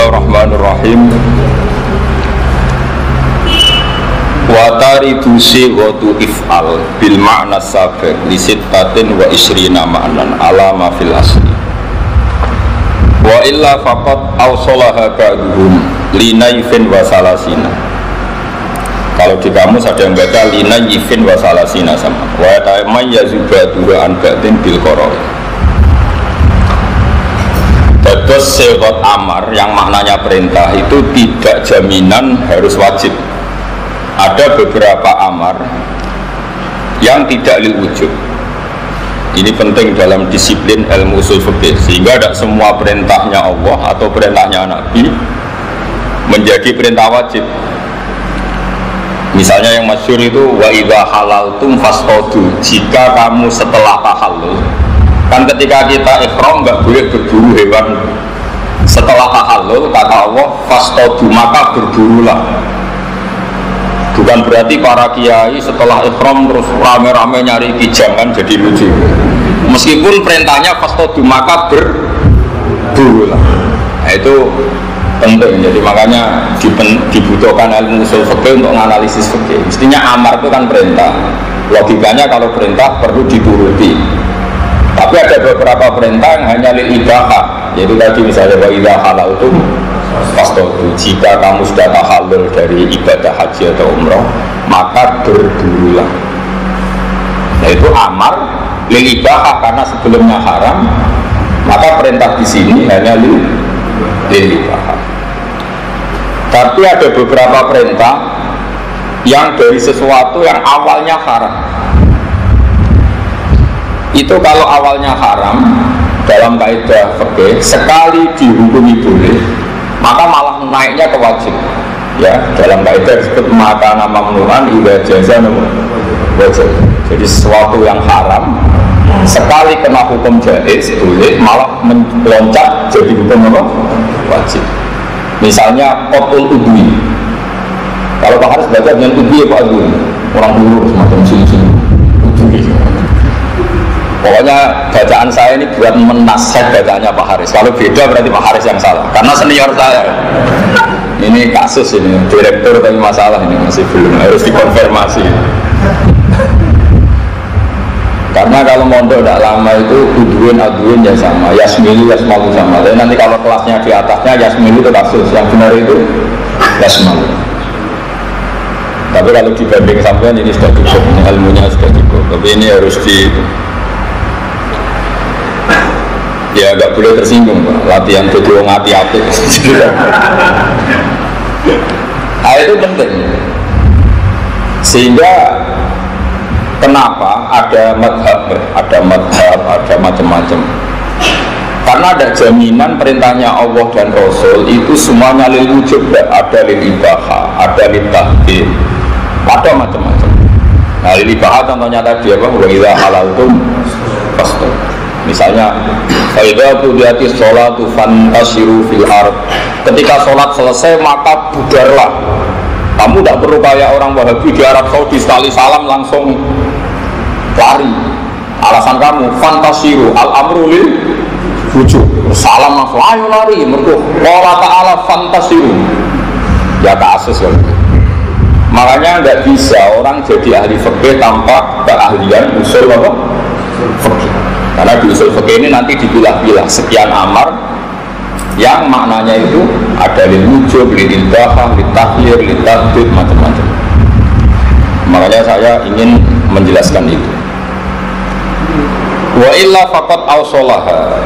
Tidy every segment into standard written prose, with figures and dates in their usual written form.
Bismillahirrahmanirrahim. Wa taridu sighatu if'al bil ma'na sabiq li sittatin wa isrina ma'nan ala ma fil asli. Wa illa faqad awsalaha ba'duhum li naifin wa salasina. Kalau di kamus ada yang baca li naifin wa salasina sama. Wa ta'mayyazu an ba'din bil qara'i. Terus sifat amar yang maknanya perintah itu tidak jaminan harus wajib. Ada beberapa amar yang tidak lil wujub. Ini penting dalam disiplin ilmu usul fikih, sehingga tidak semua perintahnya Allah atau perintahnya Nabi menjadi perintah wajib. Misalnya yang masyhur itu wa idza halaltum fasqadu, jika kamu setelah tahallul. Kan ketika kita ihram nggak boleh berburu hewan. Setelah tahallul kata Allah fasqadu, maka berburulah. Bukan berarti para kiai setelah ihram terus rame-rame nyari kijangan jadi lucu. Meskipun perintahnya fasqadu, maka berburulah. Nah, itu penting. Jadi makanya dibutuhkan ilmu usul fikih untuk menganalisis fikih. Mestinya amar itu kan perintah. Logikanya kalau perintah perlu dituruti. Tapi ada beberapa perintah yang hanya lil ibahah, yaitu tadi misalnya wa idza halaltum fasqadu, jika kamu sudah tahallul dari ibadah haji atau umrah maka berburulah. Nah itu amar lil ibahah karena sebelumnya haram, maka perintah di sini hanya lil ibahah. Tapi ada beberapa perintah yang dari sesuatu yang awalnya haram. Itu kalau awalnya haram dalam kaidah fikih sekali dihukumi boleh maka malah naiknya ke wajib. Ya, dalam kaidah disebut maka nama mamnu'an idza jaza wajib. Jadi sesuatu yang haram sekali kena hukum jaiz boleh malah meloncat jadi hukum apa? Wajib. Misalnya qatul udwi. Kalau Pak Haris baca dengan udwi apa udwi? Orang dulu semacam sini-sini. Udwi. Pokoknya bacaan saya ini buat menasihat bacaannya Pak Haris. Kalau beda berarti Pak Haris yang salah. Karena senior saya. Ini kasus ini, direktur tapi masalah ini masih belum, harus dikonfirmasi. Karena kalau mondok tidak lama itu udwin ya sama, yasmilu yasmalu sama. Tapi nanti kalau kelasnya di atasnya yasmilu itu kasus, yang benar itu yasmalu. Tapi kalau dibanding sampean ini sudah cukup, ini ilmunya sudah cukup. Tapi ini harus ya agak boleh tersinggung Pak, latihan video ngati-hati. Nah itu penting. Sehingga kenapa ada madhab, ada macam-macam. Karena ada jaminan perintahnya Allah dan Rasul itu semuanya lil wujub, ada lil ibahah, ada lil tahdid, ada macam-macam. Nah lil ibahah contohnya tadi apa? Wa idza halaltum fasqud. Misalnya faidha qudiyatis sholatu fantasiru fil ard, ketika sholat selesai maka bubarlah. Kamu tidak perlu kayak orang Wahabi di Arab Saudi sekali salam langsung lari. Alasan kamu fantasiru al amru lil wujub, salam langsung ayo lari. Mergo Allah Ta'ala fantasiru ya kasus kan. Makanya tidak bisa orang jadi ahli fikih tanpa keahlian usul apa? Fikih. Karena di usul fikih ini nanti dipilah-pilah sekian amar yang maknanya itu ada lil wujub, lil ibahah, lil tahlil, lil tahdid, macam-macam. Makanya saya ingin menjelaskan itu. Wa illa faqad awsalaha.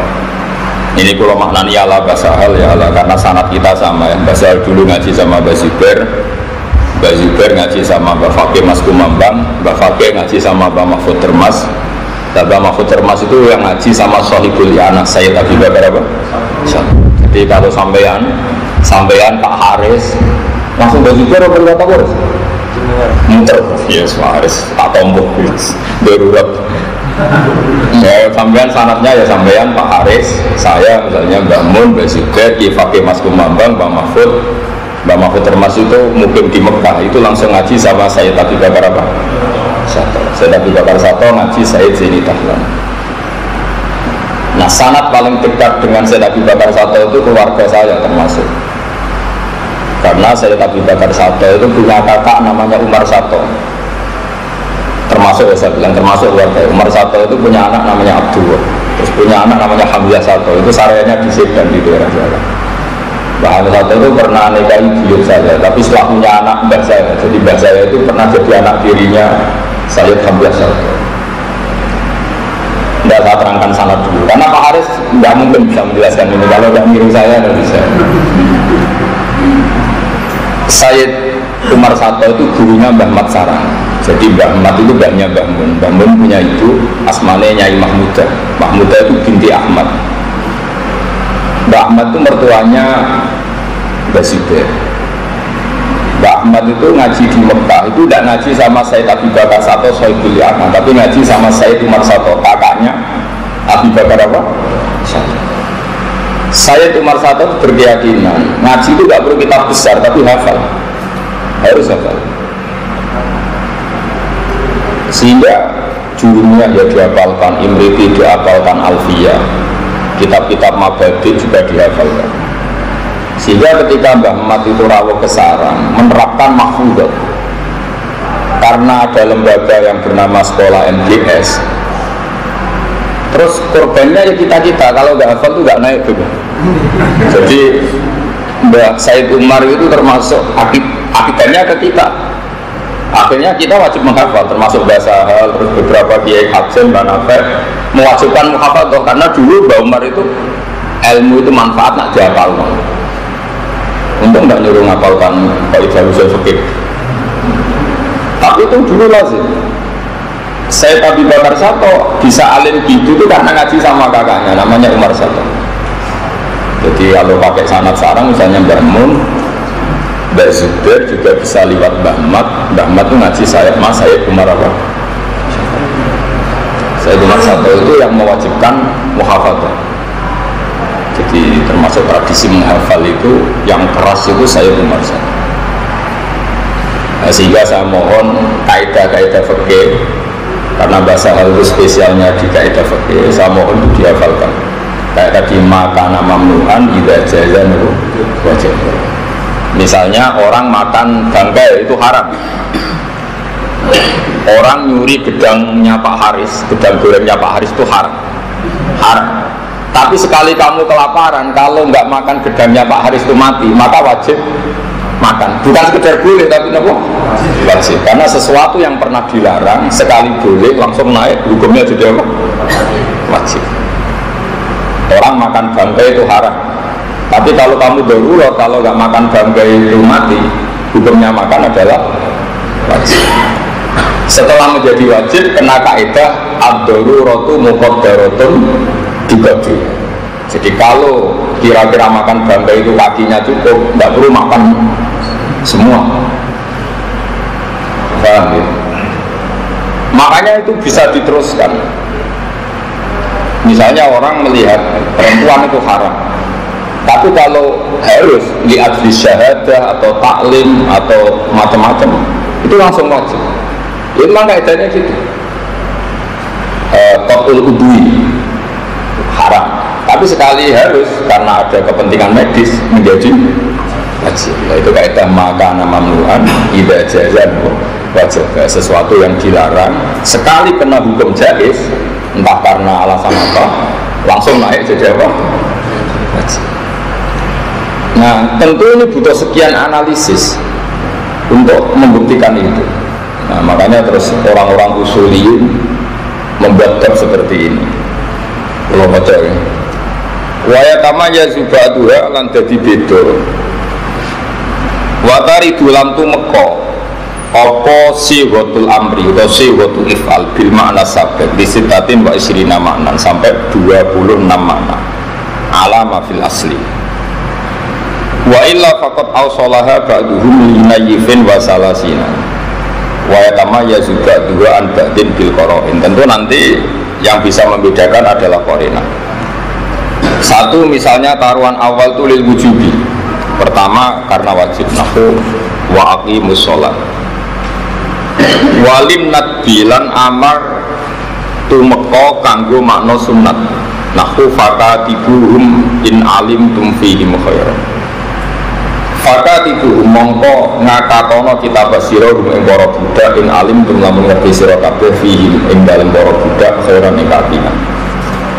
Ini kalau maknanya ala basahal ya ala, karena sanad kita sama ya. Basahal dulu ngaji sama Mbak Zubair ngaji sama Mbak Fakih Mas Kumambang, Mbak Fakih ngaji sama Mbak Mahfud Termas. Mbak Mahfud Termas itu yang ngaji sama Sohibul Anak Sayyid Abi Bakar apa? Jadi kalau sampean Pak Haris langsung Mbak Zubair apa berkata Haris? Muter, yes Pak Haris, tak tombok darurat. Ya sampean sanatnya ya sampean Pak Haris, saya misalnya Mbak Mun, Mbak Zubair, Fakih Mas Kumambang, Mbak Mahfud Termas itu mungkin di Mekah itu langsung ngaji sama Sayyid Abi Bakar apa? Sayyid Abi Bakar Sato ngaji Sayyid Zaini Tahlan. Nah sanad paling dekat dengan Sayyid Abi Bakar Sato itu keluarga saya termasuk. Karena saya Abu Bakar Sato itu punya kakak namanya Umar Sato. Termasuk ya saya bilang termasuk keluarga Umar Sato itu punya anak namanya Abdullah. Terus punya anak namanya Hamzah Sato. Itu sareanya di Sedan di daerah Jawa. Mbah Hamzah Sato itu pernah nikahi buyut saya, tapi setelah punya anak mbah saya. Jadi mbah saya itu pernah jadi anak tirinya Sayyid Hamzah Sato. Tidak saya terangkan sanad dulu. Karena Pak Haris tidak mungkin bisa menjelaskan ini. Kalau tidak niru saya tidak bisa. Sayyid Umar Sato itu gurunya Mbah Mat Sarang. Jadi Mbah Mat itu mbahnya Mbah Mun. Mbah Mun punya ibu asmane Nyai Mahmudah. Mahmudah itu binti Ahmad. Mbah Ahmad itu mertuanya Mbah Zubair. Mbah Ahmad itu ngaji di Mekah itu tidak ngaji sama Sayyid Abu Bakar Sato Sohibul Yaman, tapi ngaji sama Sayyid Umar Sato, kakaknya Abu Bakar apa? Sato. Sayyid Umar Sato berkeyakinan ngaji itu tidak perlu kitab besar tapi hafal, harus hafal. Sehingga jurumnya ya dihafalkan, Imriti dihafalkan, Alfiyah, kitab-kitab Mabadi juga dihafalkan. Sehingga ketika Mbah Mat itu rawuh ke sarang menerapkan mahfudzah, karena ada lembaga yang bernama sekolah MGS. Terus korbannya ya kita kalau nggak hafal tuh nggak naik juga. Jadi Mbah Said Umar itu termasuk akibatnya ke kita. Akhirnya kita wajib menghafal, termasuk bahasa hal, terus beberapa kiai Hafsin, Mbak Nafek mewajibkan menghafal toh, karena dulu Mbah Umar itu ilmu itu manfaat nak dihafal. Untuk nggak nyuruh ngapalkan kaidah usul fikih. Tapi itu dulu lazim. Saya Abu Bakar Sato bisa alim gitu itu karena ngaji sama kakaknya namanya Umar Sato. Jadi kalau pakai sanad sarang misalnya Mbah Mun, Mbah Zubair juga bisa lewat Mbah Mat. Mbah Mat itu ngaji saya Umar apa? Saya Umar Sato itu yang mewajibkan muhafadzah. Jadi termasuk tradisi menghafal itu yang keras itu saya Umar Sato. Nah, sehingga saya mohon kaidah-kaidah fikih, karena bahasa hal itu spesialnya di kaidah fikih, saya mohon itu dihafalkan. Kayak tadi makan mamnuhan idza jaza wajib. Misalnya orang makan bangkai itu haram. Orang nyuri gedangnya Pak Haris, gedang gorengnya Pak Haris itu haram. Haram. Tapi sekali kamu kelaparan, kalau nggak makan gedangnya Pak Haris itu mati, maka wajib makan. Bukan sekedar boleh, tapi apa? Wajib. Karena sesuatu yang pernah dilarang sekali boleh langsung naik, hukumnya jadi apa? Wajib. Orang makan bangkai itu haram. Tapi kalau kamu darurat, kalau nggak makan bangkai itu mati, hukumnya makan adalah wajib. Setelah menjadi wajib, kena kaidah ad-daruratu muqaddaratun dibagi. Jadi kalau kira-kira makan bangkai itu kakinya cukup, nggak perlu makan semua. Paham ya? Makanya itu bisa diteruskan. Misalnya orang melihat perempuan itu haram, tapi kalau harus lihat di syahadah atau taklim atau macam-macam, itu langsung wajib. Itu memang kaidahnya gitu. Qatul udwi haram, tapi sekali harus karena ada kepentingan medis menjadi wajib. Itu kaidah maka mamnuhan idza jaza wajib. Sesuatu yang dilarang sekali kena hukum jaiz, entah karena alasan apa, langsung naik jadi apa? Wajib. Nah, tentu ini butuh sekian analisis untuk membuktikan itu. Nah, makanya terus orang-orang usuliyin membuat bab seperti ini. Kalau baca ya, waya tamaya zubaduha lan dadi beda. Watari dulam tu meko apa siwatul amri atau siwatul ifal bil makna sabab disitatin wa isrina makna sampai 26 makna alama fil asli. Wa illa faqad awsalaha ba'duhum linayifin wa salasina. Wa yatamaya zubaduha an ba'din bil qara'in. Tentu nanti yang bisa membedakan adalah qarinah. Satu misalnya taruhan awal itu lil wujubi. Pertama karena wajib nahu wa aqimus sholat. Walim nadbilan amar tumeka kanggo makna sunat. Nahu fakatibuhum in alim tum fihim khairan. Fakatibuhum mongko ngakatono kita basiro rum ing para budak ing alim tum lamun ngerti sira kabeh fihim ing dalem para budak khairan ing kapian.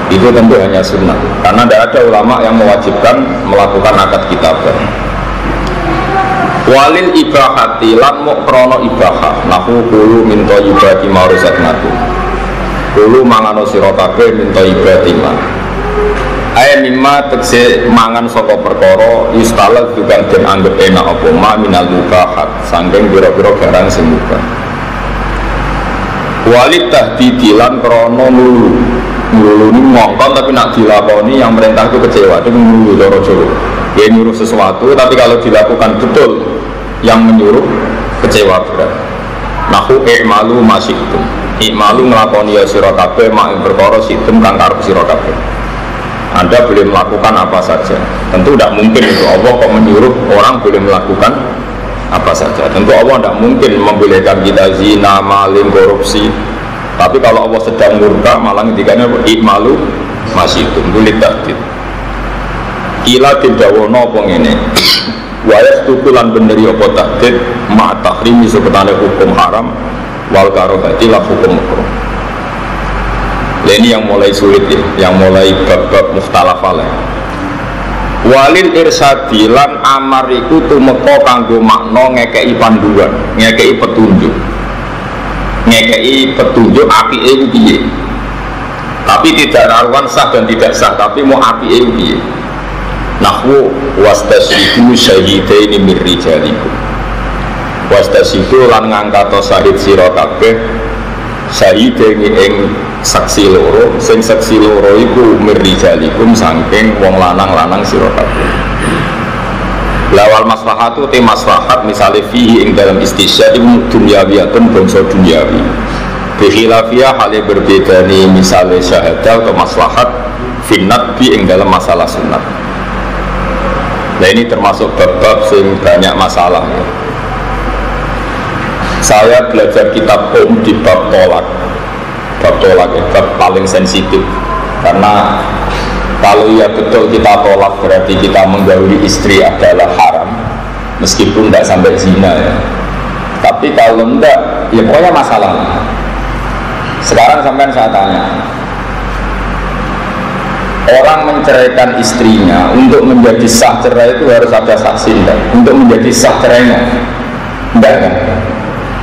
Itu tentu hanya sunnah karena tidak ada ulama yang mewajibkan melakukan akad kitabah. Walil ibahati lan mukrono ibahah nahu kulu min thayyibati ma razaqnakum. Kulu mangano sira kabeh min thayyibati ma. Aya mimma tekse mangan saka perkara yustalal juga den anggap enak apa ma minal mubahat saking pira-pira barang sing mubah. Walid tahdidilan krana nulu ini ngongkon tapi nak dilakoni yang perintah itu kecewa itu nulu cara Jawa. Dia nyuruh sesuatu tapi kalau dilakukan betul yang menyuruh kecewa berat. Nahu i'malu masyikum. I'malu nglakoni ya sira kabeh mak perkara situm kang karep sira kabeh. Anda boleh melakukan apa saja. Tentu tidak mungkin itu Allah kok menyuruh orang boleh melakukan apa saja. Tentu Allah tidak mungkin membolehkan kita zina, maling, korupsi. Tapi kalau Allah sedang murka malah ngendikane i'malu masyikum kulit tahdid. Kila didawono apa ngene. Wa yastukulan beneri apa tahdid ma tahrimi sebetane hukum haram wal karahati la hukum makruh. Ini yang mulai sulit ya, yang mulai bab-bab mukhtalaf alaih. Walil irsadi lan amar iku tumeka kanggo makna ngekeki panduan, ngekeki petunjuk. Ngekeki petunjuk apike iku piye. Tapi tidak rawan sah dan tidak sah, tapi mau apike iku piye. Nahwu wastasyidu syahidaini min rijalikum. Wastasyidu lan ngangkat syahid sira kabeh syahidaini ing saksi loro, sing saksi loro iku min rijalikum saking wong lanang-lanang sira kabeh. Lawal maslahatu te maslahat misale fihi ing dalam istisyad dunyawiyatun bangsa dunyawi. Bikhilafiyah hale berbeda nih misale syahadah atau maslahat finnat bi ing dalam masalah sunat. Nah ini termasuk bab-bab yang banyak masalah ya. Saya belajar kitab di bab tolak. Bab tolak ya, bab paling sensitif. Karena kalau ya betul kita tolak berarti kita menggauli istri adalah haram. Meskipun tidak sampai zina ya. Tapi kalau enggak, ya pokoknya masalah. Sekarang sampai saya tanya, orang menceraikan istrinya untuk menjadi sah cerai itu harus ada saksi enggak? Untuk menjadi sah cerainya enggak kan?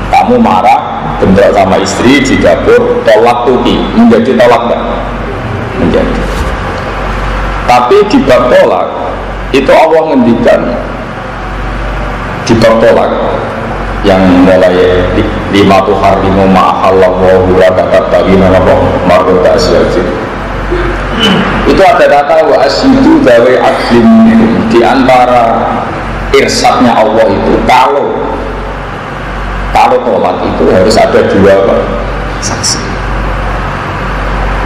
Kamu marah, bentrok sama istri di dapur, tolak tuki, menjadi tolak enggak? Menjadi. Tapi di bab tolak itu Allah ngendikan di bab tolak yang mulai lima tuh harimu ma'ahallahu wa katabtagina marrota asyajid. Itu ada kata wa asyidu dawe adlim di antara irsadnya Allah itu kalau tolak itu harus ada dua saksi.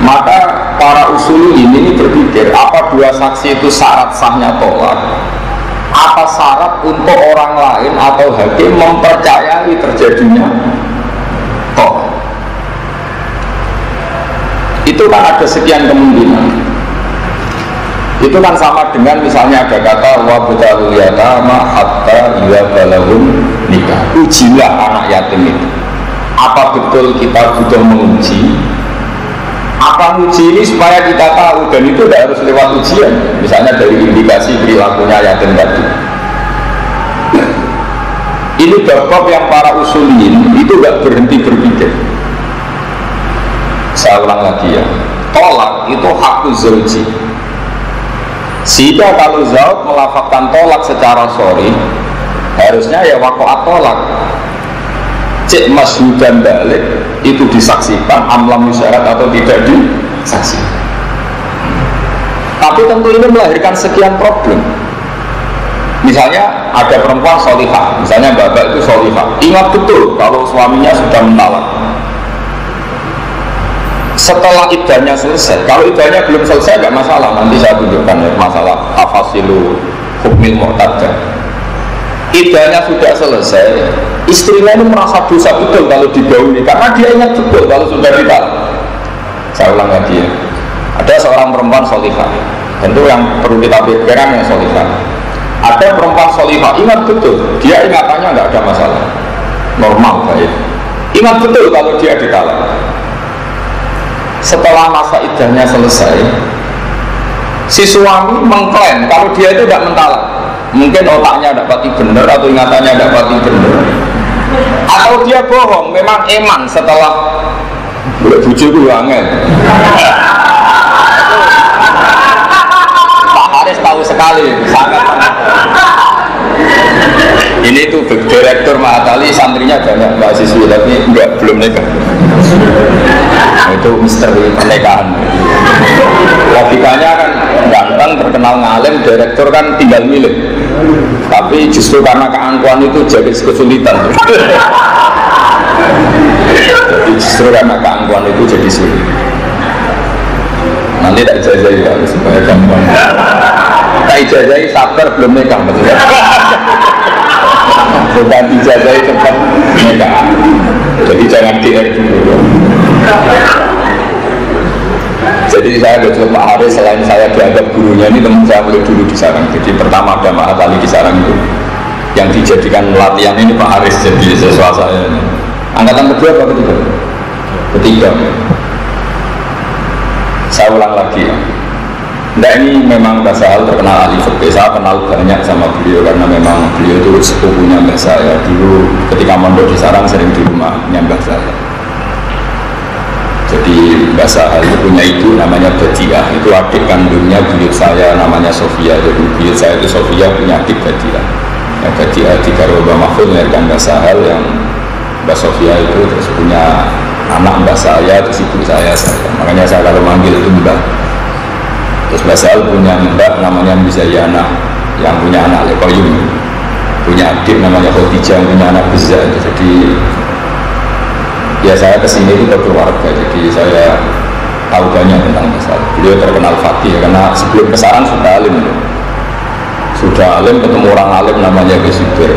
Maka para usuliyin ini berpikir apa dua saksi itu syarat sahnya tolak? Apa syarat untuk orang lain atau hakim mempercayai terjadinya tolak? Itu kan ada sekian kemungkinan. Itu kan sama dengan misalnya ada kata wa butalul yatama hatta idza balagum nikah. Ujilah anak yatim itu. Apa betul kita butuh menguji? Apa uji ini supaya kita tahu, dan itu tidak harus lewat ujian. Misalnya dari indikasi perilakunya yatim tadi. Ini bab yang para usuliyin itu tidak berhenti berpikir. Saya ulang lagi ya, tolak itu hakul zauji. Sehingga kalau zauj melafazkan tolak secara sorry, harusnya ya waqa'at tolak. Cek masyhudan balik itu disaksikan amlam syarat atau tidak disaksikan. Tapi tentu ini melahirkan sekian problem. Misalnya ada perempuan solihah, misalnya bapak itu solihah, ingat betul kalau suaminya sudah mentalak. Setelah iddahnya selesai, kalau iddahnya belum selesai nggak masalah, nanti saya tunjukkan ya masalah tafasilu hukmil mu'taddah. Iddahnya sudah selesai, istrinya ini merasa dosa betul kalau digauli karena dia ingat betul kalau sudah ditalak. Saya ulang lagi ya, ada seorang perempuan solihah, tentu yang perlu kita pikirkan yang solihah. Ada perempuan solihah, ingat betul, dia ingatannya nggak ada masalah, normal baik. Ingat betul kalau dia ditalak. Setelah masa iddahnya selesai, si suami mengklaim kalau dia itu tidak mentalak. Mungkin otaknya dapati benar atau ingatannya dapati benar, atau dia bohong, memang eman setelah bujuku angin. Pak Haris tahu sekali, sangat. Ini tuh direktur Mahatali, santrinya banyak mahasiswa tapi belum nikah. Itu misteri pernikahan. Logikanya kan ganteng, terkenal ngalim, direktur kan tinggal milih. Tapi justru karena keangkuhan itu jadi kesulitan. Jadi justru karena keangkuhan itu jadi sulit. Nanti tak ijazahi kan supaya gampang. Tak ijazahi sabar belum nikah betul. Bukan ijazahi cepat nikah. Jadi jangan DR dulu. Jadi saya betul Pak Haris, selain saya dianggap gurunya, ini teman saya mulai dulu di Sarang. Jadi pertama ada Mahatali di Sarang itu yang dijadikan latihan ini Pak Haris jadi siswa saya. Angkatan kedua atau ketiga? Ketiga. Saya ulang lagi ya. Nah ini memang Mbak Sahal terkenal ahli fikih. Saya kenal banyak sama beliau karena memang beliau itu sepupunya Mbak saya. Dulu ketika mondok di Sarang sering di rumahnya Mbak saya. Jadi Mbak Sahal itu punya ibu namanya Badiah. Itu adik kandungnya buyut saya namanya Sofia. Jadi buyut saya itu Sofia punya adik Badiah. Yang Badiah di Garwa Mahfud melahirkan Mbak Sahal, yang Mbak Sofia itu terus punya anak Mbak saya, terus ibu saya. Makanya saya kalau manggil itu Mbak. Terus Mbak Sahal punya Mbak namanya Mizayana, yang punya anak Lekoyum, punya adik namanya Khotijah, yang punya anak Bizza. Jadi ya saya kesini itu berkeluarga, jadi saya tahu banyak tentang Mbak Sahal. Beliau terkenal fakih karena sebelum kesarang sudah alim. Sudah alim ketemu orang alim namanya Gesibir.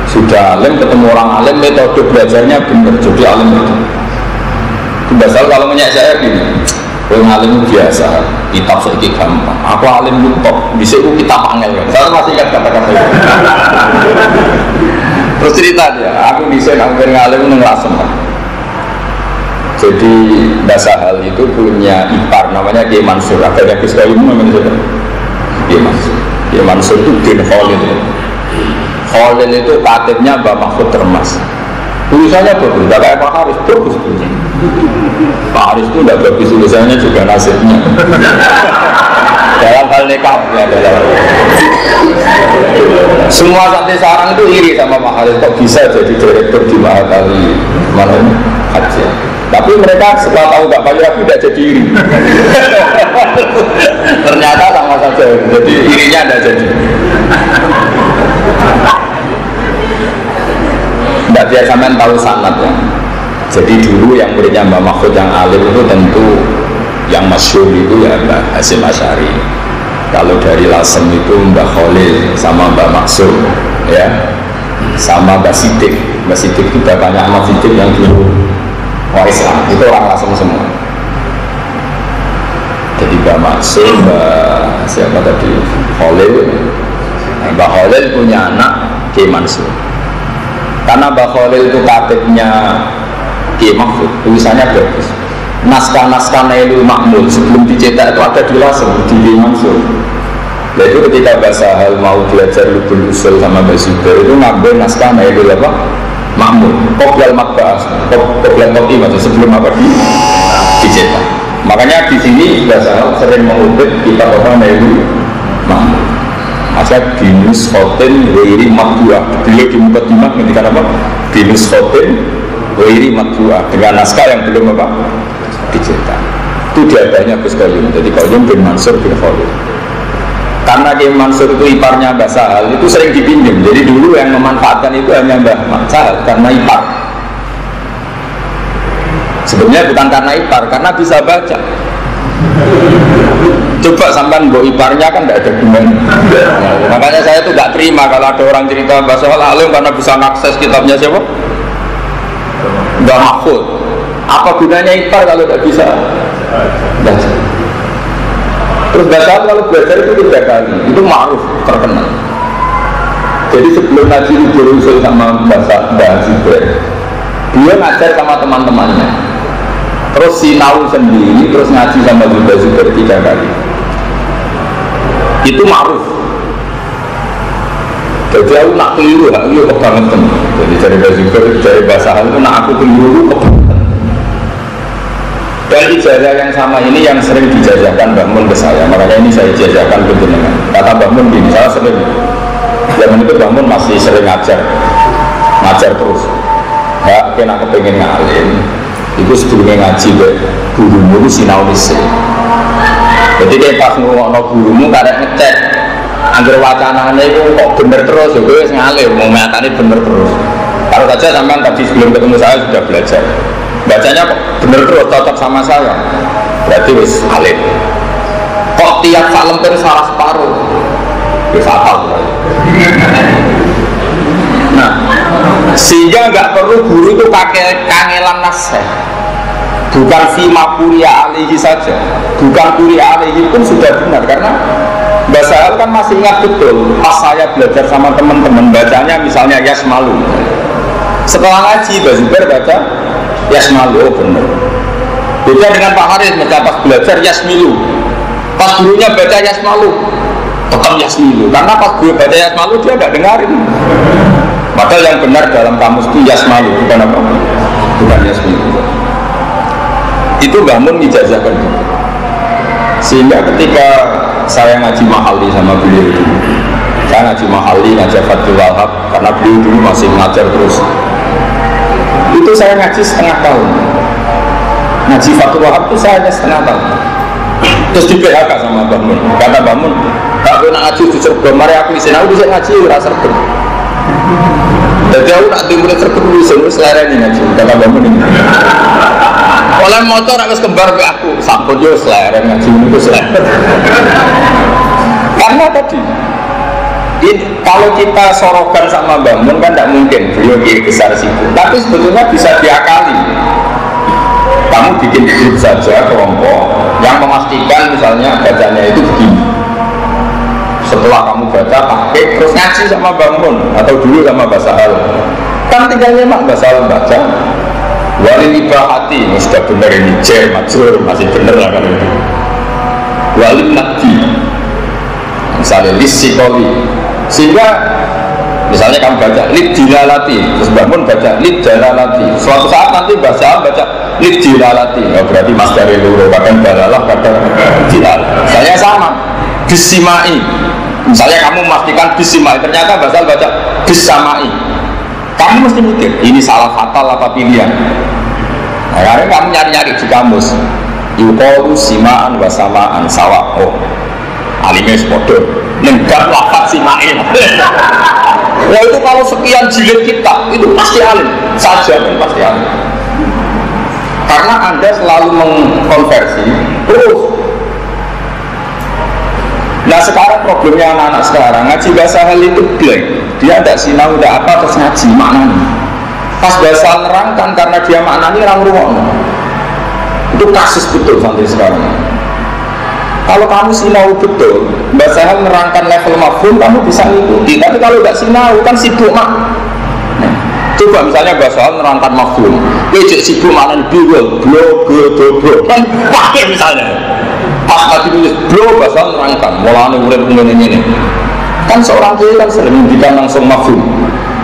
Sudah alim ketemu orang alim, metode belajarnya benar, jadi alim itu. Mbak Sahal kalau menyak saya gini, orang alim biasa, kitab sedikit gampang. Aku alim itu top, bisa itu kitab angel. Saya masih ingat kata-kata itu. Terus cerita dia, aku bisa hampir ngalim itu ngelasem. Jadi Mbak Sahal itu punya ipar namanya Kiai Mansur. Ada Gus Kalim namanya siapa? Kiai Mansur. Kiai Mansur itu bin Khalil. Khalil itu katibnya Mbak Mahfud Termas. Tulisannya bagus, tidak kayak Pak Haris, bagus. Pak Haris itu tidak bagus tulisannya, juga nasibnya. Dalam hal nikah ya, semua santri Sarang itu iri sama Pak Haris, kok bisa jadi direktur di Mahatali mana ini haji. Tapi mereka setelah tahu nggak pakai aku tidak jadi iri. Ternyata sama saja, jadi irinya tidak jadi. Mbak Tia sampean tahu sanad ya. Jadi dulu yang muridnya Mbak Mahfud yang alim itu tentu yang masyhur itu ya Mbak Hasyim Asy'ari. Kalau dari Lasem itu Mbak Khalil sama Mbak Maksum ya, sama Mbak Siddiq. Mbak Siddiq itu bapaknya Ahmad Siddiq yang dulu waris Islam, itu orang Lasem semua. Jadi Mbak Maksum, Mbak siapa tadi, Khalil. Mbak Khalil punya anak Kiai Mansur. Karena Mbak Khalil itu katibnya Kiai Mahfud, tulisannya bagus. Naskah-naskah Nailul Ma'mul sebelum dicetak itu ada di Lasem, di Kiai Mansur. Jadi ketika Mbak Sahal mau belajar Lubul Usul sama Mbak Zubair itu ngambil naskah Nailul apa? Ma'mul, Qoblal Matba'ah, Qoblal Mati maksudnya sebelum apa dicetak. Makanya di sini Mbak Sahal sering mengutip kitab apa Nailul Ma'mul. Masa binus khotin wiri matbuah, beliau di mukadimah ketika apa? Binus khotin wiri matbuah dengan naskah yang belum apa? Dicetak. Itu diadanya Gus Qayyum. Jadi Qayyum bin Mansur bin Khalil. Karena Kiai Mansur itu iparnya Mbak Sahal itu sering dipinjam. Jadi dulu yang memanfaatkan itu hanya Mbak Sahal karena ipar. Sebenarnya bukan karena ipar, karena bisa baca. Coba sampai mbok iparnya kan tidak ada gunanya. Makanya saya itu tidak terima kalau ada orang cerita Mbak Sahal alim karena bisa mengakses kitabnya siapa? Mbak Mahfud. Apa gunanya ipar kalau tidak bisa baca? Terus Mbak Sahal kalau belajar itu 3 kali, itu ma'ruf, terkenal. Jadi sebelum ngaji Usul sama Mbak Zubair, dia ngajar sama teman-temannya. Terus sinau sendiri, terus ngaji sama Mbak Zubair 3 kali. Itu ma'ruf. Jadi aku nak keliru, aku kebangetan. Jadi dari Mbak Zubair, dari bahasa itu nak aku keliru, kebangetan. Dan ijazah yang sama ini yang sering dijajahkan Mbak Mun ke saya, makanya ini saya jajahkan ke jenengan. Kata Mbak Mun gini, saya sering, zaman itu Mbak Mun masih sering ngajar terus. Mbak, kena kepengen ngalim, itu sebelumnya ngaji gurumu itu sinau nisi. Jadi kayak pas ngomong gurumu kadang ngecek, anggar wacananya itu kok bener terus, ya gue ngalim, mau nyatanya bener terus. Kalau saja sampai tadi sebelum ketemu saya sudah belajar, bacanya kok bener terus, cocok sama saya, berarti wis alim. Kok tiap salam terus salah separuh, wis hafal. Nah, sehingga nggak perlu guru itu kangelan nasihat. Bukan fima kuliah alihi saja, bukan kuliah alihi pun sudah benar, karena Mbak Sahal kan masih ingat betul pas saya belajar sama teman-teman bacanya misalnya Yasmalu. Setelah ngaji Mbak Zubair baca Yasmalu, oh benar. Beda dengan Pak Haris pas belajar Yasmilu, pas gurunya baca Yasmalu tetap Yasmilu, karena pas gue baca Yasmalu dia nggak dengarin. Padahal yang benar dalam kamus itu Yasmalu, bukan apa? Bukan Yasmilu. Itu Mbah Mun ijazahkan. Sehingga ketika saya ngaji Mahalli sama beliau dulu, saya ngaji Mahalli, ngajar Fathul Wahab, karena beliau dulu masih ngajar terus. Itu saya ngaji setengah tahun. Ngaji Fathul Wahab itu saya hanya setengah tahun. Terus di PHK sama Mbah Mun. Kata Mbah Mun, tak pernah ngaji di Sergom, mari aku isi, aku bisa ngaji rasa Sergom. Jadi aku tak timurin Sergom, bisa selereni ngaji. Kata Mbah Mun ini. Oleh motor harus kembar ke aku, sampun yo seleren ngaji itu seleren. Karena tadi, kalau kita sorokan sama Mbah Mun kan tidak mungkin beliau besar situ. Tapi sebetulnya bisa diakali. Kamu bikin grup saja kelompok yang memastikan misalnya bacanya itu begini. Setelah kamu baca pakai terus ngaji sama Mbah Mun atau dulu sama Mbah Sahal. Kan tinggal nyemak Mbah Sahal baca. Walil ibahati, sudah benar ini jar, majrur, masih benar lah kalau itu. Walil nadji, misalnya lisikoli, sehingga misalnya kamu baca lid dilalati, terus bangun baca lid dalalati. Suatu saat nanti baca lid dilalati, oh, berarti mas dari luru, kadang dalalah, kadang dilal. Saya sama, bisimai. Misalnya kamu memastikan bisimai, ternyata baca bisamai. Kamu mesti mikir, ini salah fatal apa pilihan? Nah, karena kamu nyari-nyari di kamus yukoru simaan wasamaan sawah. Oh, alimnya sepodo nenggak lafad simain. Wah itu kalau sekian jilid kita, itu pasti alim. Saja kan pasti alim. Karena Anda selalu mengkonversi terus. Nah sekarang problemnya anak-anak sekarang ngaji bahasa hal itu blank. Dia tidak sinau, tidak apa, terus ngaji maknanya. Pas bahasa nerangkan karena dia maknanya orang-orang. Itu kasus betul sampai sekarang. Kalau kamu sinau betul, bahasa hal nerangkan level mafhum, kamu bisa ngikuti. Tapi kalau tidak sinau, kan sibuk mak. Nah, coba misalnya bahasa hal nerangkan mafhum, ejek sibuk maknanya biwel, blog, kan pakai misalnya. Pas tadi tulis blo bahasa nerangkan, mulanya urip ini. Kan seorang kiai kan sering mendikan langsung mafhum.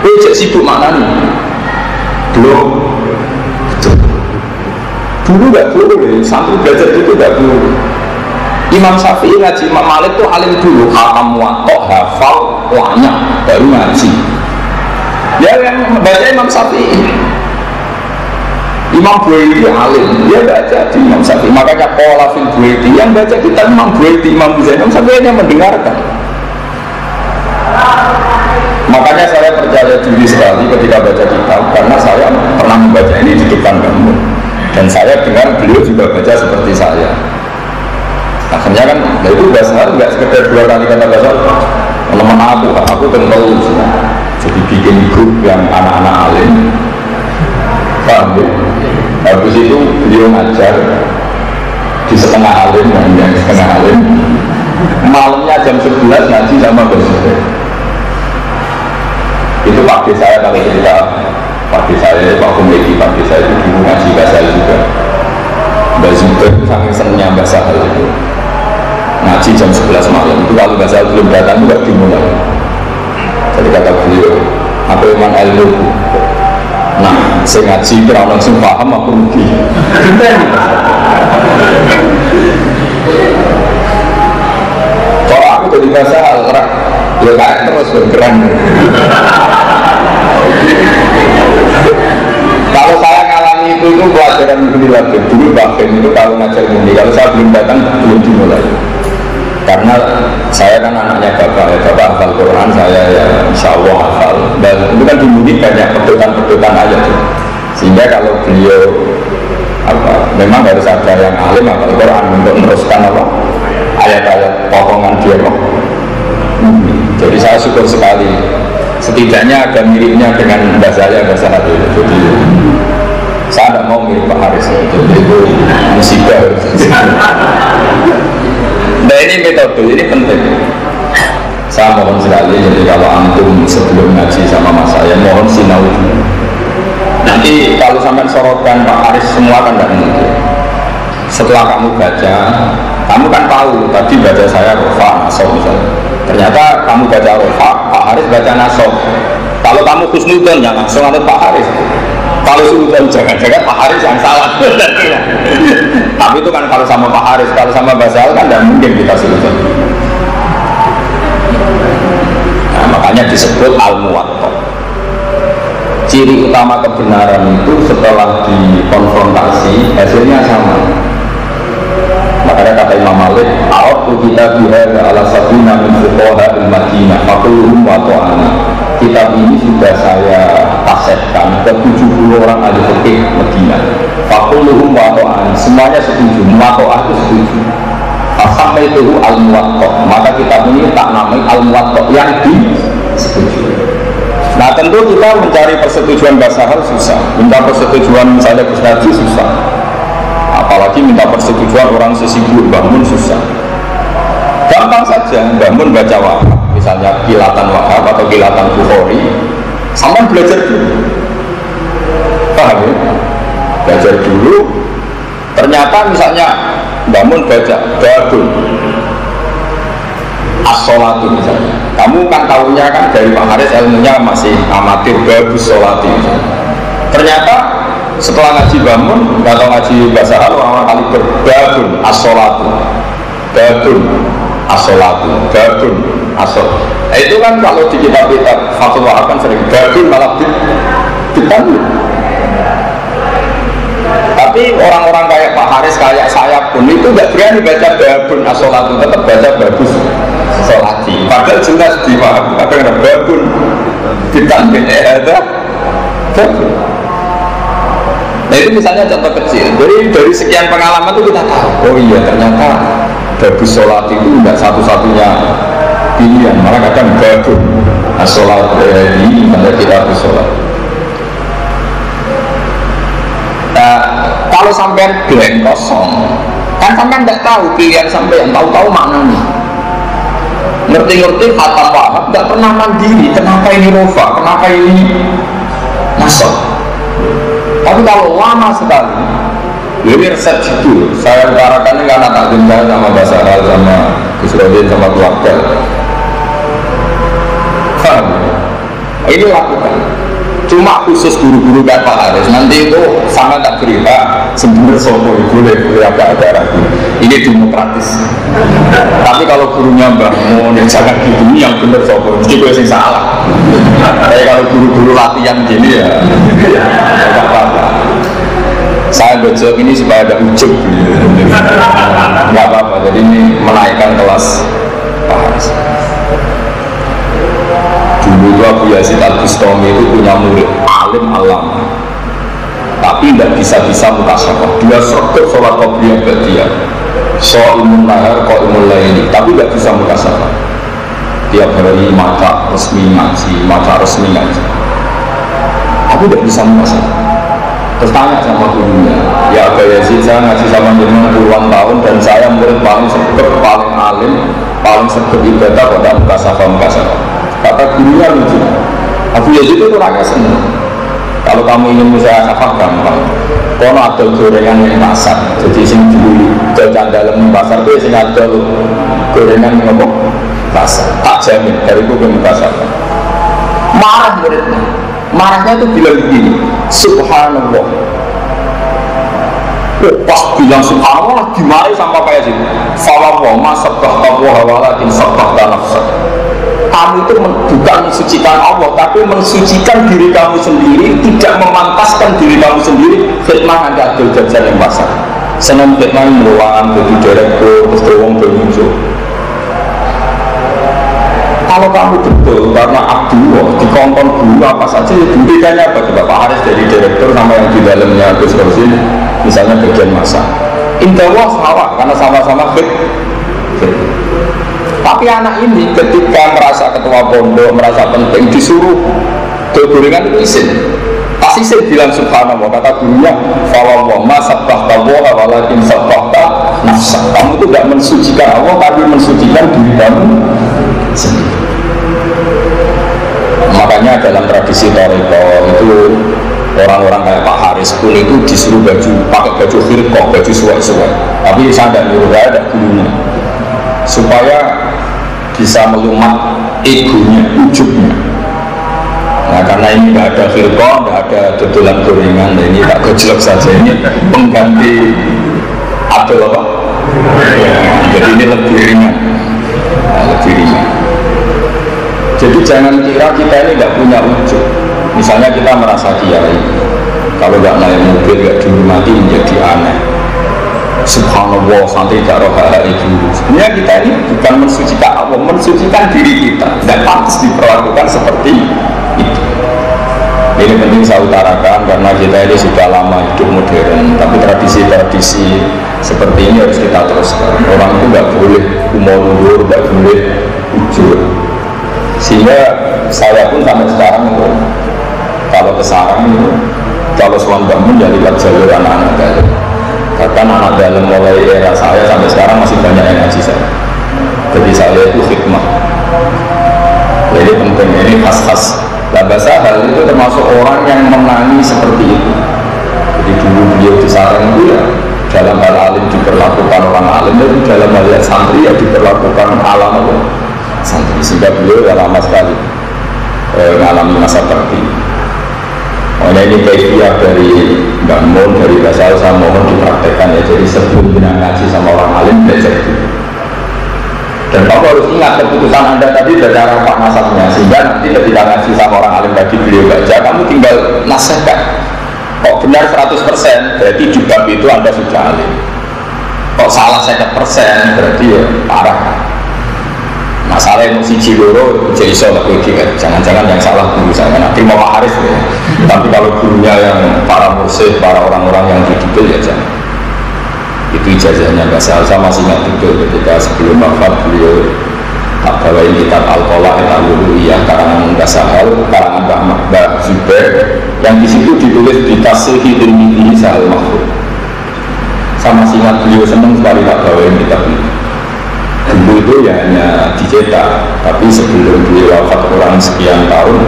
Ejek sibuk maknanya. Belum betul. Dulu nggak boleh, sampai belajar itu nggak boleh. Imam Syafi'i ngaji Imam Malik tuh alim dulu, hafal muwatta, hafal banyak baru ngaji. Ya yang baca Imam Syafi'i. Imam Buaiti alim, dia baca di Imam Syafi'i. Makanya pola fil Buaiti yang baca kita Imam Buaiti, Imam Zainam Syafi'i hanya mendengarkan. Makanya saya percaya diri sekali ketika baca kitab, karena saya pernah membaca ini di depan kamu, dan saya dengar beliau juga baca seperti saya. Akhirnya kan, itu bahasa nggak sekedar 2 kali kata bahasa. Teman aku kenal, jadi bikin grup yang anak-anak alim. Paham ya? Habis itu beliau ngajar di setengah alim, yang setengah alim. Malamnya jam 11 ngaji sama Mbak Zubair. Itu Pak D saya kalau cerita, Pak D saya, Pak Komedi, Pak D saya itu dulu ngaji Ghazali juga. Mbak Zubair itu saking senangnya Mbak Sahal itu ngaji jam 11 malam, itu kalau Mbak Sahal belum datang juga dimulai. Jadi kata beliau, apa memang ilmu? Nah, saya ngaji kira langsung paham aku rugi. Kalau aku jadi Mbak Sahal, ya kayak terus bergerak. Kalau saya ngalami itu pelajaran begini lagi. Dulu bahkan itu kalau ngajar ini, kalau saya belum datang belum dimulai. Karena saya kan anaknya bapak, ya bapak hafal Quran, saya ya insya Allah hafal. Dan itu kan dimulai banyak pedotan-pedotan ayat. Sehingga kalau beliau memang harus ada yang alim hafal Quran untuk meneruskan ayat-ayat potongan dia. Jadi saya syukur sekali. Setidaknya ada miripnya dengan mbak saya, mbak Sahal. Jadi saya tidak mau mirip Pak Haris. Jadi itu musibah. Nah ini metode, ini penting. Saya mohon sekali, jadi kalau antum sebelum ngaji sama mas saya, mohon sinau dulu. Nanti kalau sampai sorotan Pak Haris semua kan tidak mungkin. Setelah kamu baca, kamu kan tahu tadi baca saya Rofa, Nasob misalnya. Ternyata kamu baca Rofa, Pak Haris baca Nasob. Kalau kamu khusnudon ya langsung anut Pak Haris. Kalau suudon jangan-jangan Pak Haris yang salah. Tapi itu kan kalau sama Pak Haris, kalau sama Basal kan tidak mungkin kita suudon. Nah, makanya disebut al-muwatta. Ciri utama kebenaran itu setelah dikonfrontasi hasilnya sama. Makanya kata Imam Malik, "A'udzu kita biha ala sabina min fuqaha al-Madinah, faquluhum wa ta'ana." Kitab ini sudah saya tasihkan ke 70 orang ahli fikih Madinah. Faquluhum wa ta'ana, semuanya setuju, muwatta'ah itu setuju. Fasamma itu al-muwatta', maka kitab ini tak namai al-muwatta' yang disetujui. Nah tentu kita mencari persetujuan Mbak Sahal susah, minta persetujuan misalnya Gus Naji susah, apalagi minta persetujuan orang sesibuk bangun susah. Gampang saja, bangun baca Wahab, misalnya kilatan Wahab atau kilatan Bukhari, sama belajar dulu, paham ya? Belajar dulu, ternyata misalnya bangun baca Babun as-sholati misalnya, kamu kan tahunya kan dari Pak Haris ilmunya masih amatir, babus sholati misalnya. Ternyata setelah ngaji bangun atau ngaji bahasa Arab orang kali berbabun as-sholati, babun as-sholati, babun as-sholati. Itu kan kalau di kitab-kitab fatwa akan sering babun malah ditanggung. Tapi orang-orang kayak Pak Haris, kayak saya pun itu nggak berani baca babun as-sholati, tetap baca babus sholati. Padahal jelas di Wahab ada babun ditambah ada babun. Nah itu misalnya contoh kecil. Jadi dari sekian pengalaman itu kita tahu, oh iya ternyata babus sholati itu tidak satu-satunya pilihan. Malah kadang babun as-sholati ini pada kita babus sholati. Nah, kalau sampai blank kosong, kan sampai tidak tahu pilihan sampai yang tahu-tahu maknanya. Ngerti-ngerti kata Wahab nggak pernah mandiri. Kenapa ini Rofa? Kenapa ini Nasab? Tapi kalau lama sekali, ini resep judul. Saya utarakan ini karena takdim saya sama Mbak Sahal, sama Gus Rodin, sama keluarga. Ini lakukan. Cuma khusus guru-guru kayak Pak Haris. Nanti itu sama tak cerita sebenarnya sopo boleh agak ada ragu. Ini demokratis. Tapi kalau gurunya Mbak Mun jangan gitu, yang benar sopo. Mesti gue sih salah. Tapi kalau guru-guru latihan gini ya, nggak apa-apa. Saya belajar ini supaya ada ujub. Nggak apa-apa. Jadi ini menaikkan kelas Pak Haris. Dulu itu Abu Yazid Al-Bustami itu punya murid alim alam, tapi tidak bisa-bisa mukasyafah. Dia sergap sholat qobliyah ba'diyah, sho'imun nahar qa'imun laili, tapi tidak bisa mukasyafah. Tiap hari mata resmi ngaji, tapi tidak bisa mukasyafah. Terus tanya sama gurunya, ya Abu Yazid, saya ngaji sama jenengan puluhan tahun dan saya murid paling sergap, paling alim, paling sergap ibadah pada mukasyafah. Kata gurunya lucu, Abu Yazid itu orangnya senang. Kalau kamu ingin musyawarah gampang. Kono adol gorengan yang pasar. Jadi sing dulu jajan dalam pasar itu sing adol gorengan yang pasar. Tak jamin dari itu ke pasar. Marah muridnya. Marahnya itu bilang begini, subhanallah. Pas bilang subhanallah dimarahi sama kayak gitu. Fawwah ma sabbahta walakin sabbahta nafsak. Kamu itu bukan mensucikan Allah, tapi mensucikan diri kamu sendiri, tidak memantaskan diri kamu sendiri. Fitnah anda adil jajan yang pasar. Senang fitnah meluang, jadi direktur, terus doang bermuncul. Kalau kamu betul karena Abdullah dikongkon guru apa saja, bedanya apa? Coba Pak Haris dari direktur sama yang di dalamnya Gus Rosin, misalnya bagian masa. Indah sama karena sama-sama fit. Tapi anak ini ketika merasa ketua pondok, merasa penting, disuruh gorengan itu izin. Pas izin bilang subhanallah, kata gurunya, fawwah ma sabbahta walakin sabbahta nafsak. Kamu itu tidak mensucikan Allah, tapi mensucikan diri kamu sendiri. Makanya dalam tradisi Toriko itu orang-orang kayak Pak Haris pun itu disuruh pakai baju khirqah, baju suai-suai. Tapi saya tidak nyuruh, ada gurunya supaya bisa melumat egonya, ujubnya. Nah karena ini tidak ada khirqah, tidak ada dodolan gorengan, ini tak gojlok saja, ini pengganti adol apa? Ya, jadi ini lebih ringan, lebih ringan. Jadi jangan kira kita ini tidak punya ujub. Misalnya kita merasa kiai, kalau nggak naik mobil, nggak dihormati, menjadi aneh. Subhanallah, santri tidak roh itu. Sebenarnya kita ini bukan mensucikan Allah, mensucikan diri kita. Tidak pantas diperlakukan seperti itu. Ini penting saya utarakan karena kita ini sudah lama hidup modern, tapi tradisi-tradisi seperti ini harus kita teruskan. Orang itu nggak boleh umur luhur, nggak boleh ujur. Sehingga saya pun sampai sekarang itu kalau ke sarang itu kalau suami bangun ya lihat jalur anak-anak dalam. Bahkan anak dalam mulai era saya sampai sekarang masih banyak yang ngaji saya. Jadi saya itu hikmah. Jadi penting ini khas-khas. Lah bahasa hal itu termasuk orang yang menangi seperti itu. Jadi dulu beliau di sarang itu ya dalam hal alim diperlakukan orang alim, dan dalam hal santri ya diperlakukan alam Allah. Santri sehingga beliau ya lama sekali mengalami masa terti. Oleh ini kaifiah dari Mbak Mun, dari Basal, saya mohon dipraktekkan ya. Jadi sebelum kita ngaji sama orang alim belajar itu. Dan kamu harus ingat keputusan anda tadi dari arah Pak Nasabnya, sehingga nanti ketika ngaji sama orang alim tadi beliau baca, kamu tinggal nasihatkan. Kok benar 100% berarti di bab itu anda sudah alim. Kok salah 100% berarti ya parah. Masalah yang si Ciloro jadi isolah jangan-jangan yang salah guru saya nanti mau Pak Haris ya. Tapi kalau gurunya yang para mursyid, para orang-orang yang dididik ya jangan. Itu ijazahnya Mbak Salsa masih ingat betul ketika sebelum wafat beliau tak bawain kitab Al-Qolah Al-Uluhiyah karangan Mbak Sahal, karangan Mbak Zubair yang di situ ditulis di Tashihi Tirmidzi Sahal Mahfud. Sama masih ingat beliau senang sekali tak bawain kitab itu. Dulu itu ya hanya dicetak, tapi sebelum beliau wafat kurang sekian tahun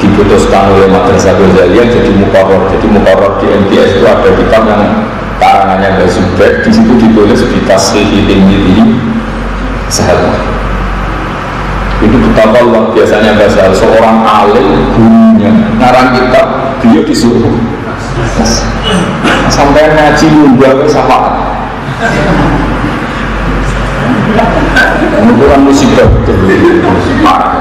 diputuskan oleh Madrasah Ghazaliyah jadi muqarrar. Jadi muqarrar di MTS itu ada kitab yang karangannya Mbak Zubair, di situ ditulis di Tashihi Tirmidzi Sahal. Itu betapa luar biasanya Mbak Sahal, seorang alim gurunya ngarang kitab, beliau disuruh sampai ngaji nyumbang ke syafaat. Bukan musibah parah.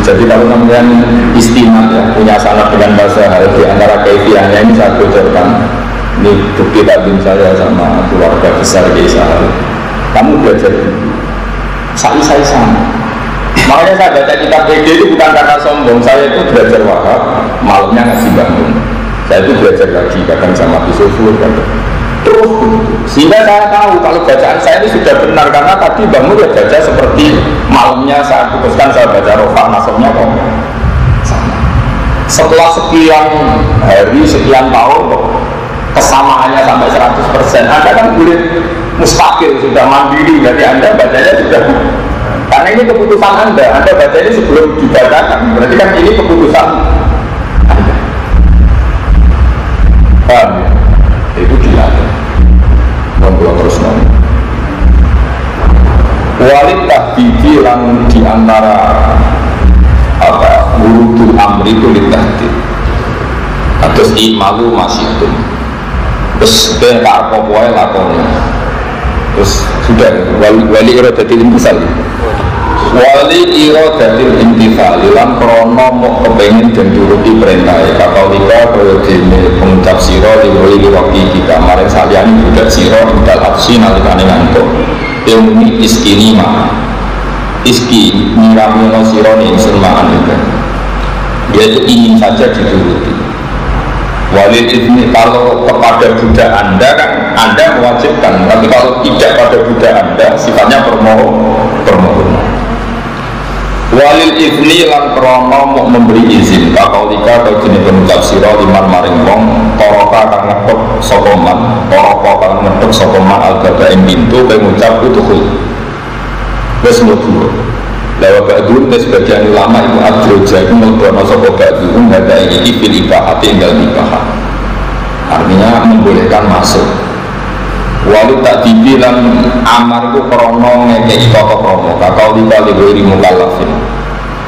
Jadi kalau kemudian istimewa ya, punya salah dengan bahasa hal di antara kaifiahnya ini saya bocorkan. Ini bukti takdim saya sama keluarga besar di Israel. Kamu belajar saya sama. Makanya saya baca kitab PD itu bukan karena sombong. Saya itu belajar wahab, malamnya ngaji bangun. Saya itu belajar lagi kadang sama Bisufur terus sehingga saya tahu kalau bacaan saya ini sudah benar karena tadi bangun ya baca seperti malamnya saya putuskan saya baca rofa nasabnya kok sama. Setelah sekian hari sekian tahun kok kesamaannya sampai 100%. Anda kan boleh mustaqil sudah mandiri, jadi Anda bacanya sudah Karena ini keputusan Anda baca ini sebelum dibacakan, berarti kan ini keputusan Anda. Paham ya? Itu dilatih. Membuat terus nol. Walid tahdidi yang diantara wurudul amri itu ditahdid. Terus imalu masih itu. Terus bengkar popoe lakoni. Terus sudah wali iradatil intisal. Wali iradatil intisal lan krono mau kepengen dan turuti perintah. Katolika kaya dene pengucap sira liwali liwaki kita kemarin saliyane budak sira indal absi nalikane ngantuk. Ilmi iskini ma iski nyiramino sironi insun ma'an itu dia itu ingin saja dituruti. Walid ini kalau kepada budak anda kan anda mewajibkan, tapi kalau tidak pada budak anda sifatnya permohonan. Walid ini lan krono mau memberi izin kaulika kau jenis pengucap siro liman maring wong toroka kang ngedok sokoman toroka kang ngedok sokoman al-baba yang pintu pengucap utuhul wes mlebu lawa ba'dun dan sebagian ulama itu adroja itu melbono soko ba'dun ada ini fil ibahati tinggal ibahah artinya membolehkan masuk. Walau tak dibilang amar itu krono ngekei koko kromo kakau dikali wiri mukallafin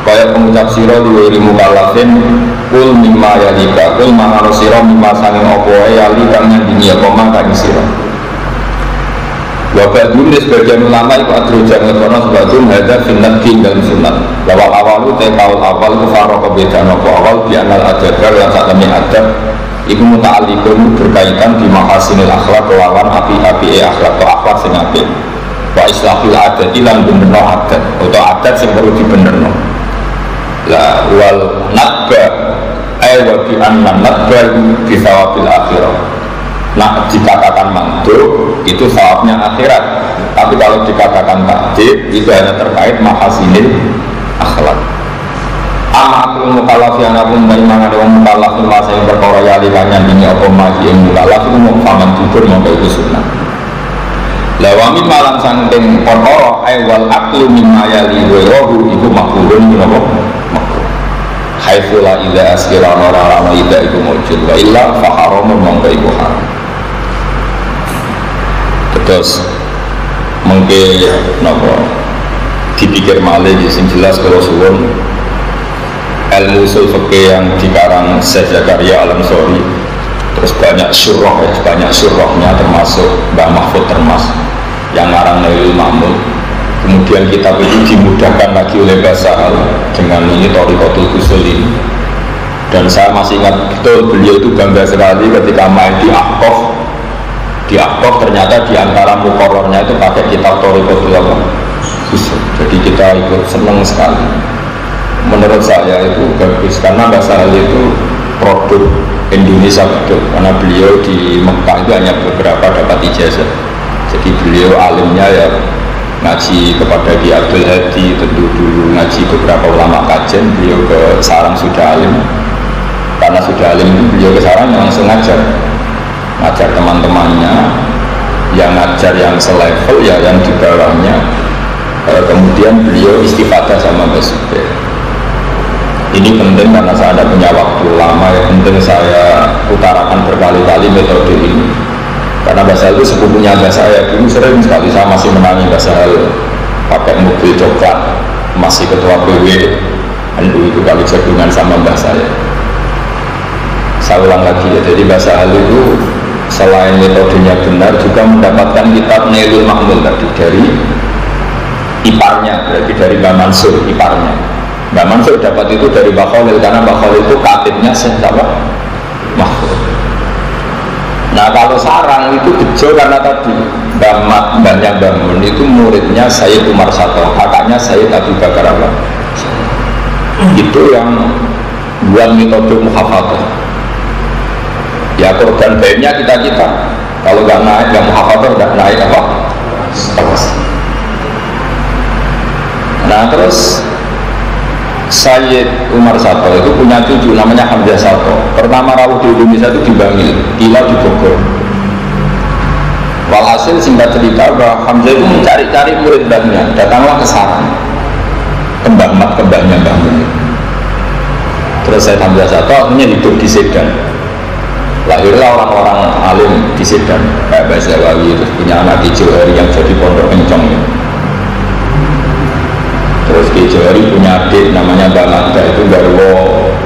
kaya pengucap siro wiri mukallafin kul mimma yalika kul mangano siro mimma sanging opoe yalika ngandingi koma kani siro wabak dulu sebagian ulama itu adroja ngetono sebagian hadar finnat tinggal sunat lawal awalu tekal awal kufaro kebedaan opo awal bianal adadar yang saat kami adab iku muta'alliqun berkaitan di mahasinil akhlak lawan api-api akhlak atau akhlak sing apik wa islahil adat ilang benerno adat atau adat sing perlu dibenerno la wal nadba wa bi anna nadba bi thawabil akhirah. Nah dikatakan mandub itu thawabnya akhirat, tapi kalau dikatakan takdir itu hanya terkait mahasinil akhlak. Amakul mukallaf yang aku menimang ada orang mukallaf itu masa yang berkora yalikannya ini apa maji yang mukallaf itu mau paman tukur mau itu sunnah lawami malam sangking perkara awal aklu mimma yali wa'irohu itu makulun minapa makul haifula ila askiran orang-orang ida itu mujud wa illa faharamun mongga itu haram. Terus mungkin dipikir malih yang jelas kalau suwun ilmu usul fikih yang dikarang Syekh Zakaria Al-Ansori terus banyak syurah ya, banyak syurahnya termasuk Mbah Mahfud Termas yang ngarang Nailul Ma'mul. Kemudian kitab itu dimudahkan lagi oleh Basahal dengan ini Thariqatul Usul ini, dan saya masih ingat betul beliau itu bangga sekali ketika main di Ahqaf ternyata di antara muqarrarnya itu pakai kitab Thariqatul Usul, jadi kita ikut senang sekali. Menurut saya itu bagus karena Basahal itu produk Indonesia betul, karena beliau di Mekah itu hanya beberapa dapat ijazah, jadi beliau alimnya ya ngaji kepada Ki Abdul Hadi, tentu dulu ngaji beberapa ulama kajen, beliau ke Sarang sudah alim, karena sudah alim itu beliau ke Sarang langsung ngajar teman-temannya, yang ngajar yang selevel ya yang di bawahnya. Kemudian beliau istifadah sama Mbak Zubair. Ini penting karena saya ada punya waktu lama ya, penting saya utarakan berkali-kali metode ini karena Basahal itu sepupunya Mbak saya. Dulu sering sekali saya masih menangi Basahal pakai mobil coklat, masih ketua PW NU itu kali jagungan sama Mbak saya. Saya ulang lagi ya, jadi Basahal itu selain metodenya benar juga mendapatkan kitab Nailul Ma'mul tadi dari iparnya, berarti dari Mbak Mansur iparnya. Mbak Mansur dapat itu dari Mbak Khalil karena Mbak Khalil itu katibnya Syekh Mahfud. Nah kalau Sarang itu bejo karena tadi Mbaknya Mbak Mun itu muridnya Sayyid Umar Sato, kakaknya Sayyid Abu Bakar Abad. Itu yang buat metode muhafadzah. Ya korban baiknya kita kalau nggak naik nggak muhafadzah nggak naik apa? Nah terus Sayyid Umar Sato itu punya cucu namanya Hamzah Sato. Pertama rawuh di Indonesia itu di Bangil, Gila di Bogor. Walhasil singkat cerita bahwa Hamzah itu mencari-cari murid mbahnya, datanglah ke Sarang. kembangnya Mbah Mun. Terus saya tambah satu, akhirnya hidup di Sedan. Lahirlah orang-orang alim di Sedan, kayak Mbah Zawawi, terus punya anak Ki Johari yang jadi pondok kencong. Terus Ki Johari punya adik namanya Mbah Manda, itu garwo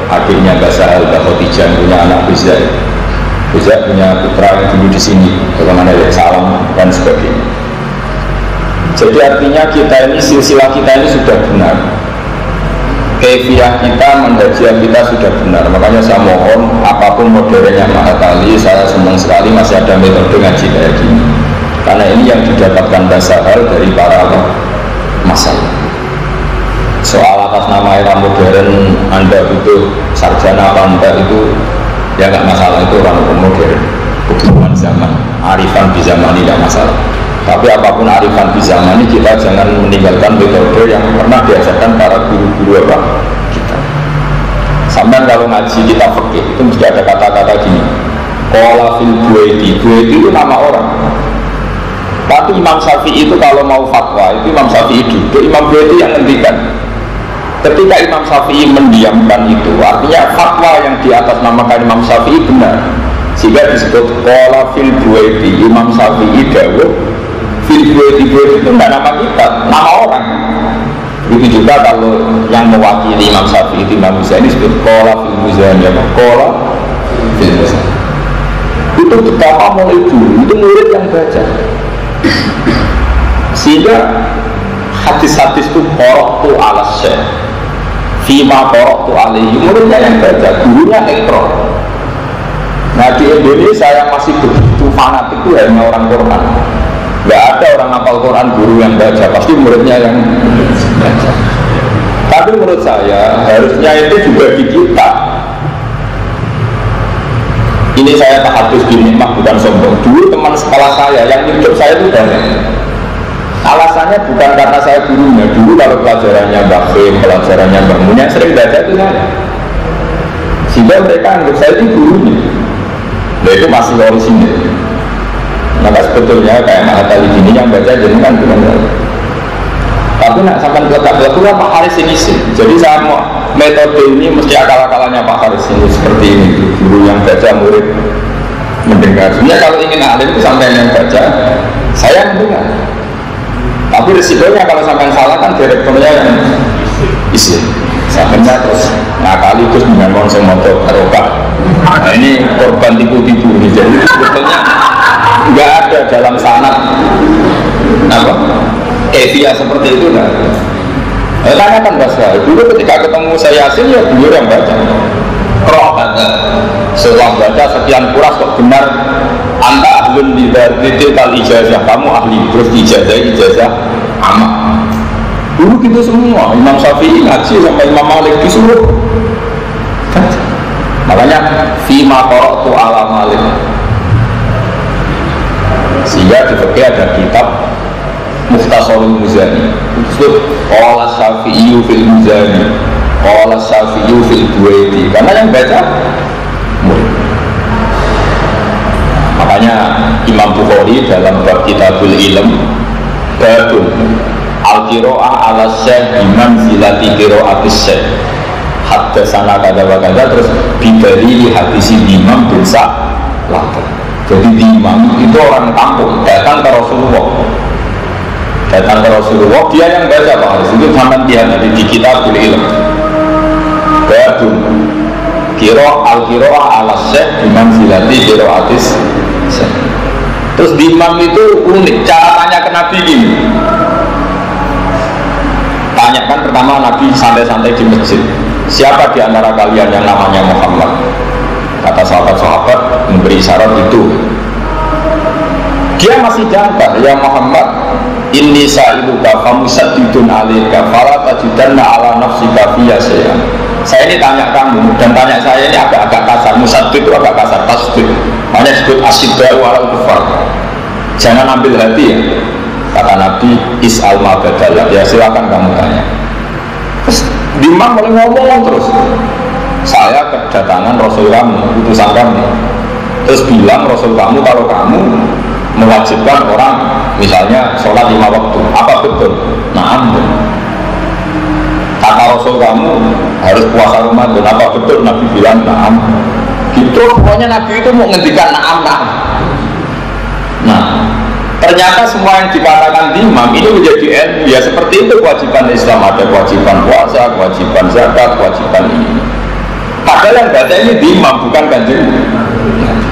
adiknya Mbah Sahal, Mbah Khotijah, punya anak Bisa punya putra yang dulu di sini, bagaimana ya Salam dan sebagainya. Jadi artinya kita ini, silsilah kita ini sudah benar, kefiah kita, manhajiyah kita sudah benar. Makanya saya mohon, apapun modernnya Mahatali, saya senang sekali masih ada metode ngaji kayak gini, karena ini yang didapatkan Basahal dari para masalah. Soal atas nama era modern Anda butuh sarjana apa enggak, itu ya nggak masalah, itu orang modern, kebutuhan zaman, arifan di zaman ini tidak masalah. Tapi apapun arifan di zaman ini, kita jangan meninggalkan metode yang pernah diajarkan para guru-guru apa kita. Sampai kalau ngaji kita fikih itu mesti ada kata-kata gini, qala fil Buaiti. Buaiti itu nama orang. Tapi Imam Syafi'i itu kalau mau fatwa, itu Imam Syafi'i duduk, Imam Buaiti yang ngendikan. Ketika Imam Syafi'i mendiamkan itu, artinya fatwa yang di atas namakan Imam Syafi'i benar, sehingga disebut qala fil Buaiti. Imam Syafi'i dawuh fil Buaiti. Buaiti itu tidak nama kita, nama orang. Begitu juga kalau yang mewakili Imam Syafi'i itu Imam Muzani, disebut qala fil Muzani, qala fil Muzani. Itu betapa mulai dulu, itu murid yang baca. Sehingga hadis-hadis itu qara'tu ala syekh fima qara'tu alaihi, muridnya yang baca, gurunya ikra. Nah di Indonesia yang masih begitu fanatik itu hanya orang Quran. Nggak ada orang hafal Quran guru yang baca, pasti muridnya yang baca. Tapi menurut saya harusnya itu juga di kita. Ini saya tahadus di nikmat, bukan sombong. Dulu teman sekolah saya yang hidup saya itu banyak. Alasannya bukan karena saya gurunya. Dulu kalau pelajarannya Mbak Khim, pelajarannya Mbak Mun, yang sering baca itu saya. Sehingga mereka anggap saya itu gurunya. Nah itu masih orisinil. Maka sebetulnya kayak Mahatali gini yang baca jadi kan bukan saya. Tapi nak sampai belakang Pak Haris ini sih. Jadi saya mau metode ini mesti akal-akalannya Pak Haris ini seperti ini. Guru yang baca, murid mendengar. Sebenarnya kalau ingin alim itu sampai yang baca, saya mendengar. Tapi risikonya kalau sampai salah kan direkturnya yang isi. Sampai terus ngakali terus dengan konsep motor barokah. Nah ini korban tipu-tipu. Jadi sebetulnya nggak ada dalam sanad apa kefiah seperti itu kan. Tanyakan bahasa dulu ketika ketemu saya Yasin ya beliau yang baca roh baca, setelah baca sekian kuras kok benar anta ahlun lidil kal ijazah, kamu ahli, terus ijazah amat dulu gitu semua. Imam Syafi'i ngaji sampai Imam Malik disuruh baca. Makanya fima qara'tu ala Malik, sehingga di fikih ada kitab Mukhtasarul Muzani, itu qala Syafi'i fil Muzani, qala Syafi'i fil Buaiti, karena yang baca murid. Makanya Imam Bukhari dalam bab Kitabul Ilm babun al-qira'ah ala syekh biman zilati qira'atis syekh haddatsana kada wa kada, terus bidali hadisi Imam bin Sa'lab. Jadi Imam itu orang kampung, datang ke Rasulullah, dia yang baca Pak Haris, itu zaman dia nanti di Kitabul Ilm babun al-qira'ah ala syekh biman zilati qira'atis syekh. Terus di Imam itu unik, cara tanya ke Nabi ini. Tanyakan pertama Nabi santai-santai di masjid, siapa di antara kalian yang namanya Muhammad? Kata sahabat-sahabat memberi isyarat itu. Dia masih jangkar, ya Muhammad, inni sa'iluka famusaddidun alika fala tajidanna ala nafsika fiyya syai'an. Saya ini tanya kamu, dan tanya saya ini agak kasar. Musaddid itu agak kasar, tasdid. Makanya disebut asyidda'u alal kufar. Jangan ambil hati ya. Kata Nabi, is'al ma badala, ya silakan kamu tanya. Terus Imam mulai ngomong terus, saya kedatangan Rasul kamu, utusan kamu. Terus bilang Rasul kamu kalau kamu mewajibkan orang misalnya sholat 5 waktu, apa betul? Nah, kata Rasul kamu harus puasa Ramadan, apa betul Nabi bilang na'am? Gitu, pokoknya Nabi itu mau ngendikan na'am. Nah, ternyata semua yang dikatakan imam itu menjadi ilmu. Ya seperti itu kewajiban Islam, ada kewajiban puasa, kewajiban zakat, kewajiban ini. Padahal yang baca ini imam bukan kanjeng.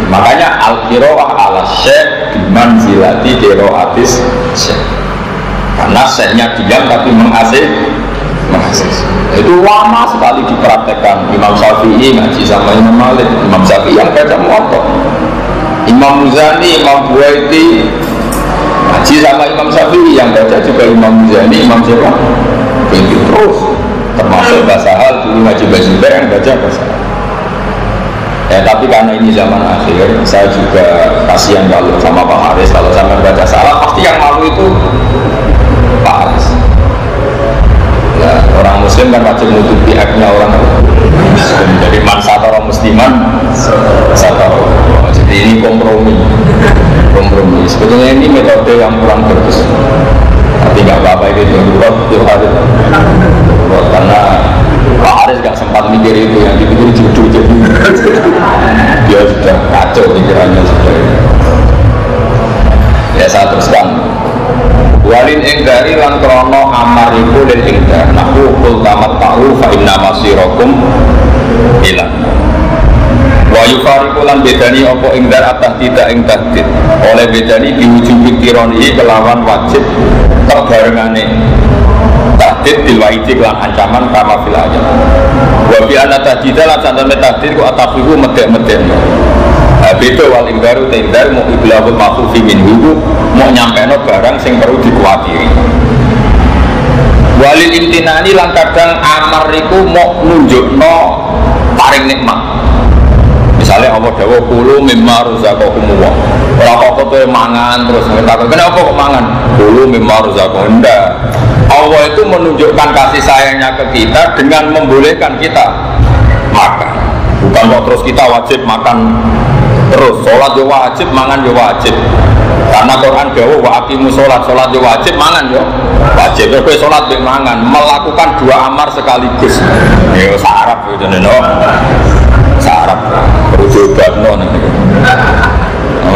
Makanya al-qiraah ala syekh bimanzilati qiraatis syekh. Karena syekhnya diam tapi mengasih. Itu lama sekali dipraktekkan. Imam Syafi'i ngaji sama Imam Malik, Imam Syafi'i yang baca Muwatta, Imam Muzani, Imam Buaiti ngaji sama Imam Syafi'i, yang baca juga Imam Muzani, Imam siapa? Begitu terus. Termasuk bahasa hal dulu ngaji bahasa yang baca bahasa hal. Ya tapi karena ini zaman akhir, saya juga kasihan kalau sama Pak Haris, kalau sampai baca salah pasti yang malu itu Pak Haris. Ya, orang muslim kan wajib menutupi aibnya orang muslim. Jadi man satara musliman satara. Jadi ini kompromi. Sebetulnya ini metode yang kurang bagus. Tapi nggak apa-apa itu tiap hari. Karena Pak Haris nggak sempat mikir itu, yang dipikir judul jadi dia sudah kacau pikirannya sudah. Ya saya teruskan. Walin engdari lan krono amar iku lil engdar nahu kul tamat ta'u fa inna masirakum ilang wa yufariku lan bedani opo engdar atah tidak ing tahdid oleh bedani diwujubi tironi kelawan wajib kebarengane tahdid dilwaiti kelan ancaman kama fil ayat wa bi anna tahdidah lan santan tahdid ku atafihu medek-medek beda wal ingdaru tendar mau iblahul mafufi minhu mau nyampeno barang sing perlu dikuatiri walil imtinani lan kadang amar iku mau nunjukno paring nikmat. Misalnya Allah dawuh kulu mimma razaqakumullah ora kok kowe mangan terus takon kenapa kok mangan kulu mimma razaqakum. Allah itu menunjukkan kasih sayangnya ke kita dengan membolehkan kita makan, bukan kok terus kita wajib makan terus. Sholat yo wajib, mangan yo wajib. Karena Quran dawuh wa aqimus sholat, sholat yo wajib, mangan yo wajib. Kowe sholat mbek mangan, melakukan dua amar sekaligus. Yo sarap itu no. Sarap. Perlu diobatno nanti.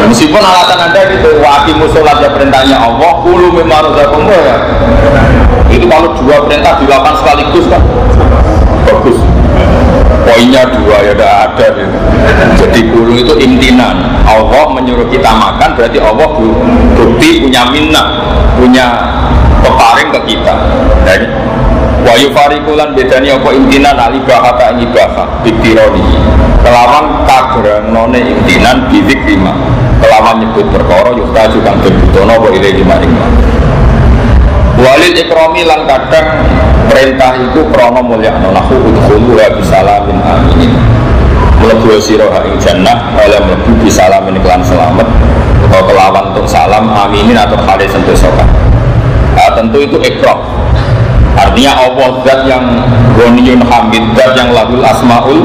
Meskipun alasan Anda gitu, wa aqimus sholat ya perintahnya Allah, kulu mimma razaqakum ya. Itu kalau dua perintah dilakukan sekaligus kan bagus. Poinnya dua ya ada gitu. Jadi kulu itu imtinan, Allah menyuruh kita makan berarti Allah bukti punya minnah, punya peparing ke kita. Dan wa yufarikulan bedani apa imtinan alibahah tak ibahah biktironi kelawan kagranone imtinan bidik lima kelawan nyebut perkara yukta juga berbutono wa ilaihi maringlah walil ikromi lan kadang perintah itu krono mulia nahu udkhulu wa bisalamin aminin mlebu sira ing jannah oleh mlebu bisalamin kelan selamat atau kelawan untuk salam aminin atau hadis sentosa. Tentu itu ikram. Artinya Allah zat yang ghaniyun hamid, zat yang lahul asmaul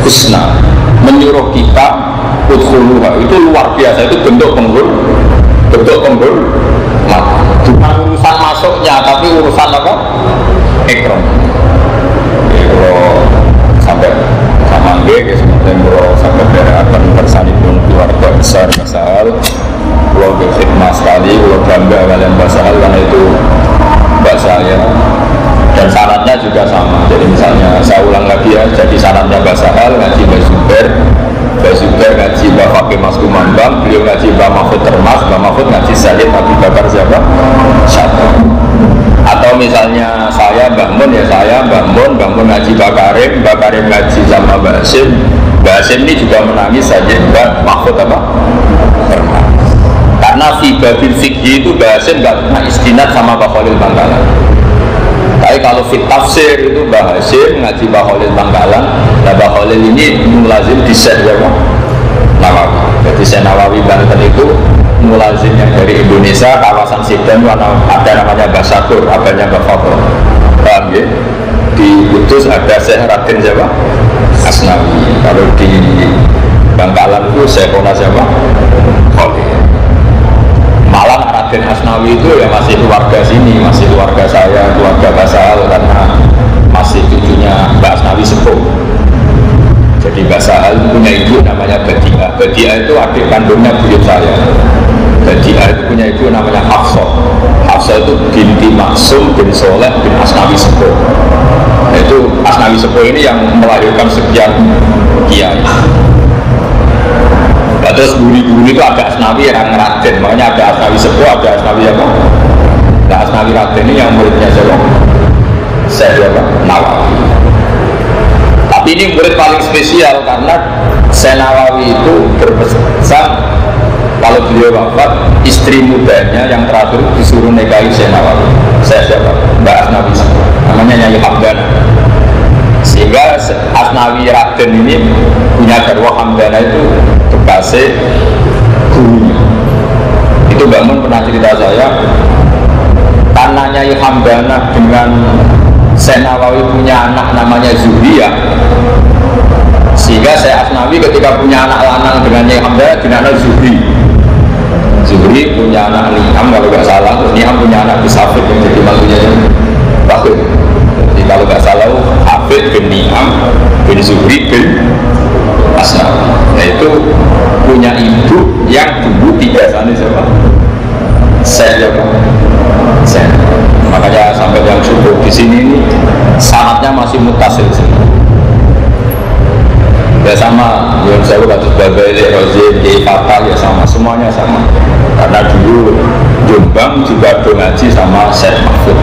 husna menyuruh kita udkhuluha. Itu luar biasa, itu bentuk penghul bukan urusan masuknya tapi urusan apa? Ikram. Kalau sampai sama nggih kalau sampai dari akan bersanipun keluarga besar Basahal, kalau berkhidmat sekali, kalau bangga kalian Basahal karena itu mbak saya dan syaratnya juga sama. Jadi misalnya saya ulang lagi ya, jadi syaratnya Basahal ngaji Mbak Zubair ngaji Mbak Fakih Mas Kumambang, beliau ngaji Mbak Mahfud Termas, Mbak Mahfud ngaji Syahid Abu Bakar siapa? Satu. Atau misalnya saya Mbak Mun ya saya Mbak Mun ngaji Mbak Karim ngaji sama Mbak Hasim ini juga menangis saja Mbak Mahfud apa? Termas. Karena babil fikih itu Mbak Hasim nggak pernah istinad sama Mbak Khalil Bangkalan. Tapi kalau fit tafsir itu Mbak Hasim ngaji Mbak Khalil Bangkalan. Nah Mbak Khalil ini mulazim di Syekh Nawawi. Jadi Syekh Nawawi Banten itu mulazim yang dari Indonesia, kawasan Sidan ada namanya Mbak Syakur, abahnya Mbak Fadl. Paham ya? Di Kudus ada Syekh Raden siapa? Asnawi. Kalau di Bangkalan itu Syekhona siapa? Khalil. Malah Raden Asnawi itu ya masih keluarga sini, masih keluarga saya, keluarga Basahal karena Mas Mbak Asnawi Sepuh. Jadi Mbak Sahal punya ibu namanya Badia. Badia itu adik kandungnya buyut saya. Badia itu punya ibu namanya Hafsah. Hafsah itu binti Maksum bin Soleh bin Asnawi Sepuh. Itu Asnawi Sepuh ini yang melahirkan sekian kiai. Nah, terus guru-guru itu ada Asnawi yang Raden, makanya ada Asnawi Sepuh, ada Asnawi apa? Nah, Asnawi Raden ini yang muridnya siapa? Saya Nawawi. Tapi ini murid paling spesial karena Syekh Nawawi itu berpesan kalau beliau wafat, istri mudanya yang terakhir disuruh nikahi Syekh Nawawi. Saya siapa? Mbak Asnawi Sepuh, namanya Nyai Hamdana. Sehingga Asnawi Raden ini punya garwa Hamdana itu bekasih gurunya. Itu Mbak Mun pernah cerita saya, karena Nyai Hamdana dengan Syekh Nawawi punya anak namanya Zuhriyah, sehingga Syekh Asnawi ketika punya anak lanang dengan Nyai Hamdana dinamakan Zuhri. Zuhri punya anak Ni'am kalau nggak salah, terus Ni'am punya anak Bisafid yang jadi malunya Bakir. Jadi kalau nggak salah Hafid bin Ni'am bin Zuhri bin Asnawi. Nah itu punya ibu yang dulu tiga sana siapa? Syekh siapa? Syekh. Makanya sampai yang subuh di sini ini sanatnya masih mutasil. Ya sama, yang saya kata sebagai Rozin, Fatah ya sama, semuanya sama. Karena dulu Jombang juga ada ngaji sama Syekh Mahfud.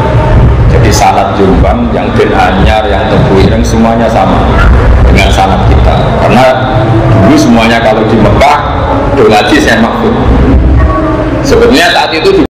Jadi sanat Jombang, yang Den Anyar, yang Tebu Ireng semuanya sama dengan sanat kita. Karena dulu semuanya kalau di Mekah ada ngaji Syekh Mahfud. Sebetulnya saat itu